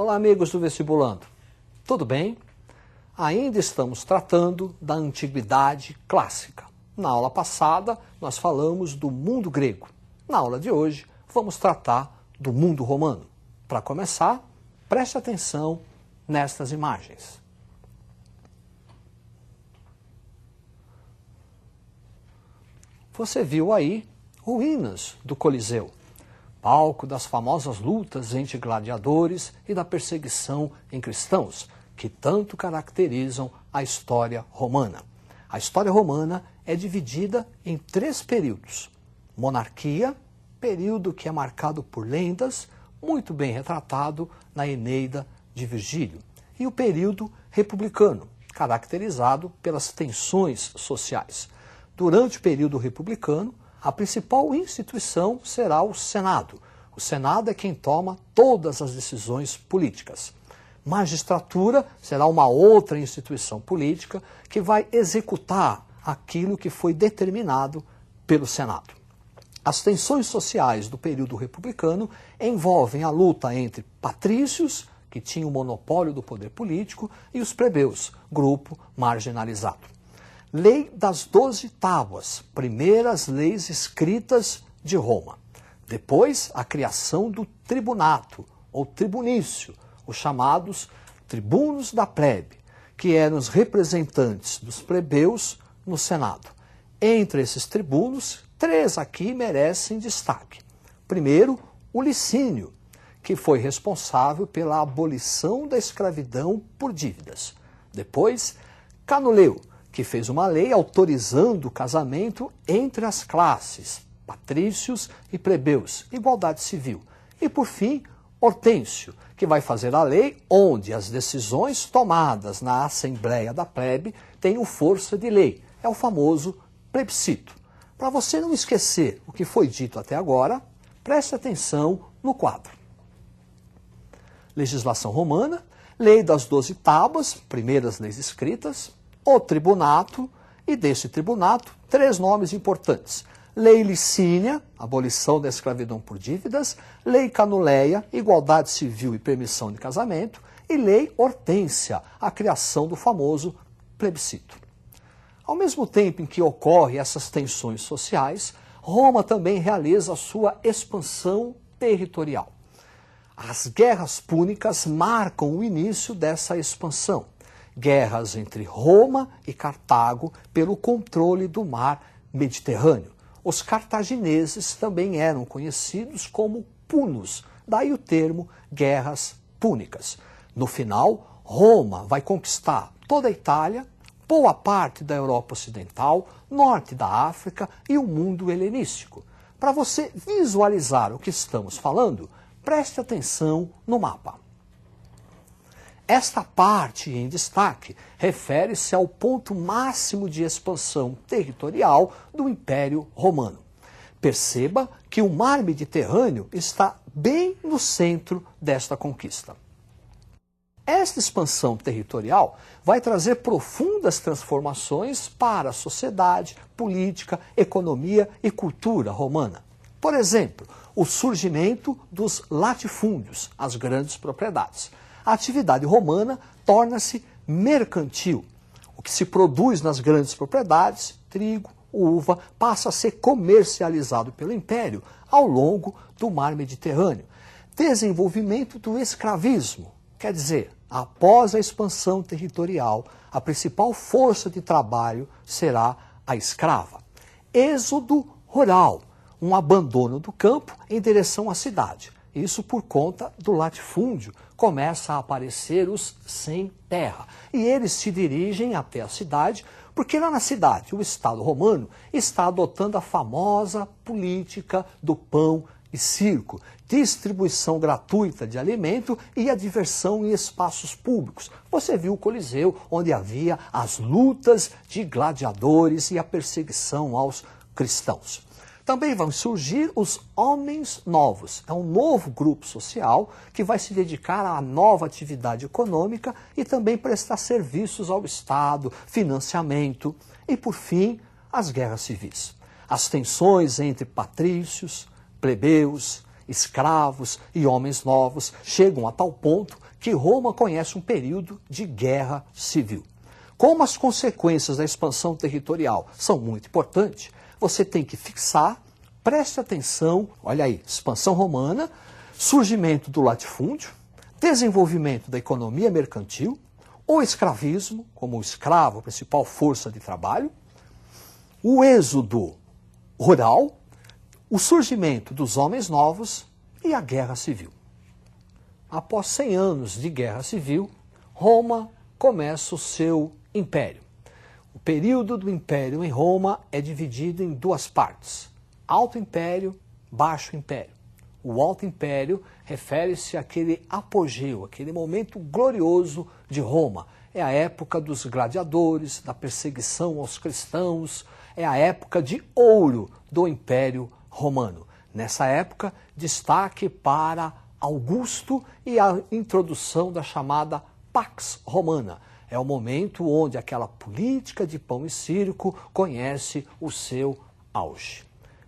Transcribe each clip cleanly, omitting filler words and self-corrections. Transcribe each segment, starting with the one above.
Olá, amigos do Vestibulando. Tudo bem? Ainda estamos tratando da antiguidade clássica. Na aula passada, nós falamos do mundo grego. Na aula de hoje, vamos tratar do mundo romano. Para começar, preste atenção nestas imagens. Você viu aí ruínas do Coliseu, palco das famosas lutas entre gladiadores e da perseguição em cristãos, que tanto caracterizam a história romana. A história romana é dividida em 3 períodos. Monarquia, período que é marcado por lendas, muito bem retratado na Eneida de Virgílio. E o período republicano, caracterizado pelas tensões sociais. Durante o período republicano, a principal instituição será o Senado. O Senado é quem toma todas as decisões políticas. Magistratura será uma outra instituição política que vai executar aquilo que foi determinado pelo Senado. As tensões sociais do período republicano envolvem a luta entre patrícios, que tinham o monopólio do poder político, e os plebeus, grupo marginalizado. Lei das 12 Tábuas, primeiras leis escritas de Roma. Depois, a criação do tribunato, ou tribunício, os chamados tribunos da plebe, que eram os representantes dos plebeus no Senado. Entre esses tribunos, 3 aqui merecem destaque. Primeiro, o Licínio, que foi responsável pela abolição da escravidão por dívidas. Depois, Canuleu, que fez uma lei autorizando o casamento entre as classes, patrícios e plebeus, igualdade civil. E, por fim, Hortêncio, que vai fazer a lei onde as decisões tomadas na Assembleia da Plebe tenham força de lei. É o famoso plebiscito. Para você não esquecer o que foi dito até agora, preste atenção no quadro. Legislação romana, lei das 12 tábuas, primeiras leis escritas, o tribunato, e desse tribunato, 3 nomes importantes. Lei Licínia, abolição da escravidão por dívidas, Lei Canuleia, igualdade civil e permissão de casamento, e Lei Hortência, a criação do famoso plebiscito. Ao mesmo tempo em que ocorrem essas tensões sociais, Roma também realiza a sua expansão territorial. As guerras púnicas marcam o início dessa expansão. Guerras entre Roma e Cartago pelo controle do mar Mediterrâneo. Os cartagineses também eram conhecidos como punos, daí o termo guerras púnicas. No final, Roma vai conquistar toda a Itália, boa parte da Europa Ocidental, norte da África e o mundo helenístico. Para você visualizar o que estamos falando, preste atenção no mapa. Esta parte em destaque refere-se ao ponto máximo de expansão territorial do Império Romano. Perceba que o mar Mediterrâneo está bem no centro desta conquista. Esta expansão territorial vai trazer profundas transformações para a sociedade, política, economia e cultura romana. Por exemplo, o surgimento dos latifúndios, as grandes propriedades. A atividade romana torna-se mercantil. O que se produz nas grandes propriedades, trigo, uva, passa a ser comercializado pelo Império ao longo do mar Mediterrâneo. Desenvolvimento do escravismo, quer dizer, após a expansão territorial, a principal força de trabalho será a escrava. Êxodo rural, um abandono do campo em direção à cidade. Isso por conta do latifúndio, começa a aparecer os sem terra. E eles se dirigem até a cidade, porque lá na cidade o Estado romano está adotando a famosa política do pão e circo, distribuição gratuita de alimento e a diversão em espaços públicos. Você viu o Coliseu, onde havia as lutas de gladiadores e a perseguição aos cristãos. Também vão surgir os homens novos. É um novo grupo social que vai se dedicar à nova atividade econômica e também prestar serviços ao Estado, financiamento e, por fim, as guerras civis. As tensões entre patrícios, plebeus, escravos e homens novos chegam a tal ponto que Roma conhece um período de guerra civil. Como as consequências da expansão territorial são muito importantes, você tem que fixar, preste atenção, olha aí, expansão romana, surgimento do latifúndio, desenvolvimento da economia mercantil, o escravismo, como o escravo, a principal força de trabalho, o êxodo rural, o surgimento dos homens novos e a guerra civil. Após 100 anos de guerra civil, Roma começa o seu império. O período do império em Roma é dividido em duas partes: Alto Império, Baixo Império. O Alto Império refere-se àquele apogeu, aquele momento glorioso de Roma. É a época dos gladiadores, da perseguição aos cristãos, é a época de ouro do Império Romano. Nessa época, destaque para Augusto e a introdução da chamada Pax Romana. É o momento onde aquela política de pão e circo conhece o seu auge.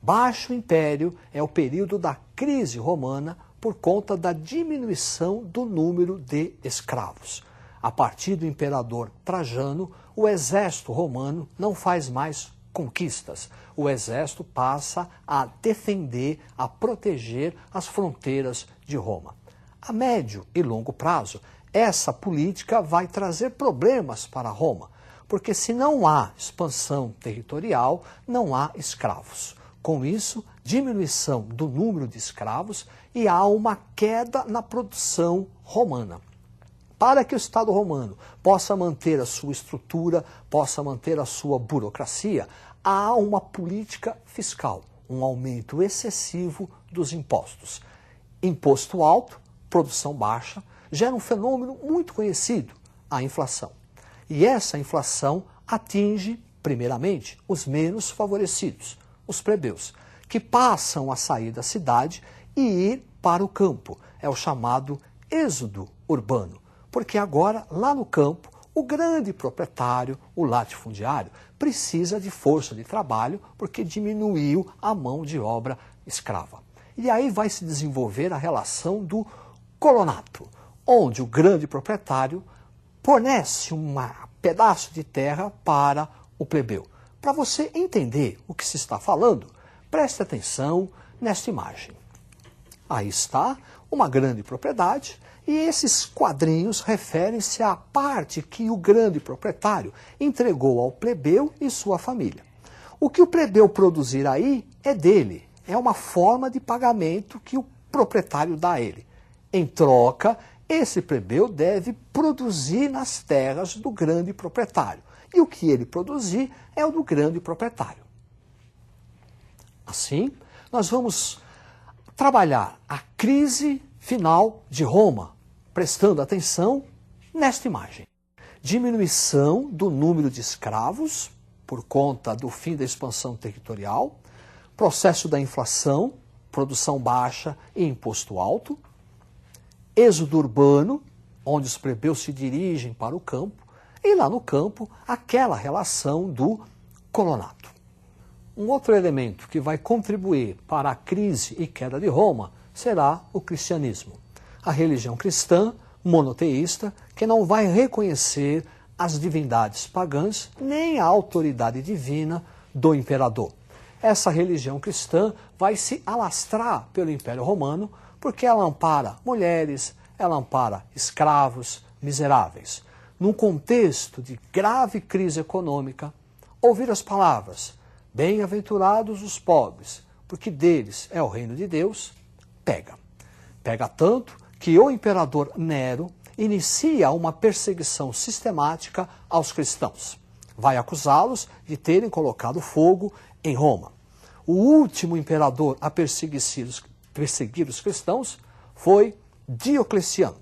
Baixo Império é o período da crise romana por conta da diminuição do número de escravos. A partir do imperador Trajano, o exército romano não faz mais conquistas. O exército passa a defender, a proteger as fronteiras de Roma. A médio e longo prazo, essa política vai trazer problemas para Roma, porque se não há expansão territorial, não há escravos. Com isso, diminuição do número de escravos e há uma queda na produção romana. Para que o Estado romano possa manter a sua estrutura, possa manter a sua burocracia, há uma política fiscal, um aumento excessivo dos impostos. Imposto alto, produção baixa, gera um fenômeno muito conhecido, a inflação. E essa inflação atinge, primeiramente, os menos favorecidos, os plebeus, que passam a sair da cidade e ir para o campo. É o chamado êxodo urbano, porque agora, lá no campo, o grande proprietário, o latifundiário, precisa de força de trabalho porque diminuiu a mão de obra escrava. E aí vai se desenvolver a relação do colonato, onde o grande proprietário fornece um pedaço de terra para o plebeu. Para você entender o que se está falando, preste atenção nesta imagem. Aí está uma grande propriedade e esses quadrinhos referem-se à parte que o grande proprietário entregou ao plebeu e sua família. O que o plebeu produzir aí é dele, é uma forma de pagamento que o proprietário dá a ele. Em troca, esse plebeu deve produzir nas terras do grande proprietário. E o que ele produzir é o do grande proprietário. Assim, nós vamos trabalhar a crise final de Roma, prestando atenção nesta imagem. Diminuição do número de escravos, por conta do fim da expansão territorial, processo da inflação, produção baixa e imposto alto, êxodo urbano, onde os plebeus se dirigem para o campo, e lá no campo, aquela relação do colonato. Um outro elemento que vai contribuir para a crise e queda de Roma será o cristianismo. A religião cristã, monoteísta, que não vai reconhecer as divindades pagãs nem a autoridade divina do imperador. Essa religião cristã vai se alastrar pelo Império Romano porque ela ampara mulheres, ela ampara escravos, miseráveis. Num contexto de grave crise econômica, ouvir as palavras "bem-aventurados os pobres, porque deles é o reino de Deus", pega. Pega tanto que o imperador Nero inicia uma perseguição sistemática aos cristãos. Vai acusá-los de terem colocado fogo em Roma. O último imperador a perseguir os cristãos foi Diocleciano.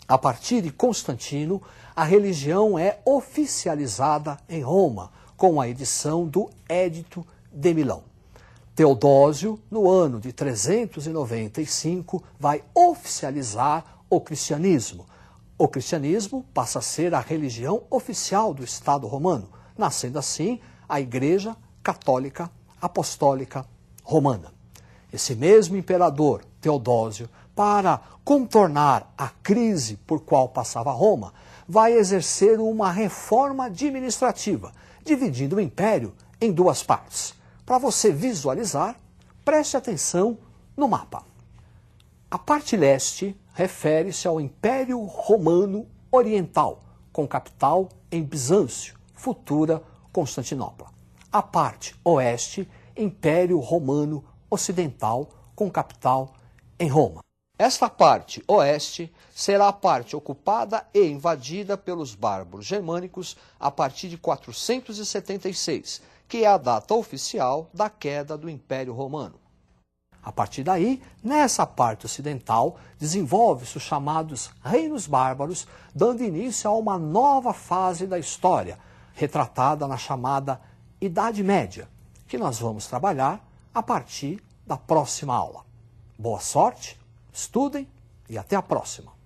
A partir de Constantino, a religião é oficializada em Roma, com a edição do Édito de Milão. Teodósio, no ano de 395, vai oficializar o cristianismo. O cristianismo passa a ser a religião oficial do Estado romano, nascendo assim a Igreja Católica Apostólica Romana. Esse mesmo imperador, Teodósio, para contornar a crise por qual passava Roma, vai exercer uma reforma administrativa, dividindo o império em duas partes. Para você visualizar, preste atenção no mapa. A parte leste refere-se ao Império Romano Oriental, com capital em Bizâncio, futura Constantinopla. A parte oeste, Império Romano Ocidental, com capital em Roma. Esta parte oeste será a parte ocupada e invadida pelos bárbaros germânicos a partir de 476, que é a data oficial da queda do Império Romano. A partir daí, nessa parte ocidental, desenvolve-se os chamados reinos bárbaros, dando início a uma nova fase da história, retratada na chamada Idade Média, que nós vamos trabalhar a partir da próxima aula. Boa sorte, estudem e até a próxima!